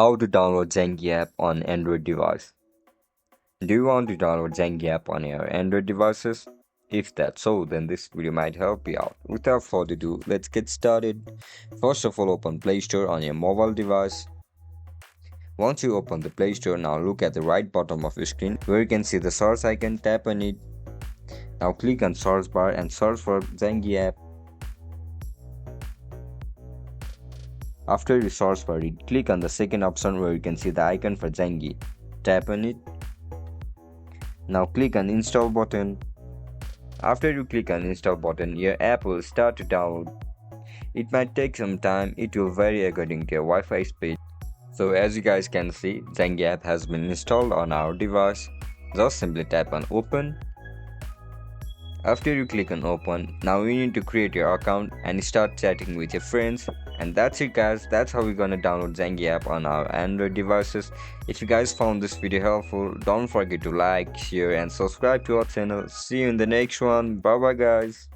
How to download Zangi app on Android device. Do you want to download Zangi app on your Android devices? If that's so, then this video might help you out. Without further ado, let's get started. First of all, open Play Store on your mobile device. Once you open the Play Store, now look at the right bottom of your screen where you can see the search icon. Tap on it. Now click on search bar and search for Zangi app. After you search for it, click on the second option where you can see the icon for Zangi. Tap on it. Now click on install button. After you click on install button, your app will start to download. It might take some time, it will vary according to your Wi-Fi speed. So as you guys can see, Zangi app has been installed on our device. Just simply tap on open. After you click on open, now you need to create your account and start chatting with your friends. And that's it guys, that's how we're gonna download Zangi app on our Android devices. If you guys found this video helpful, don't forget to like, share and subscribe to our channel. See you in the next one. Bye bye guys.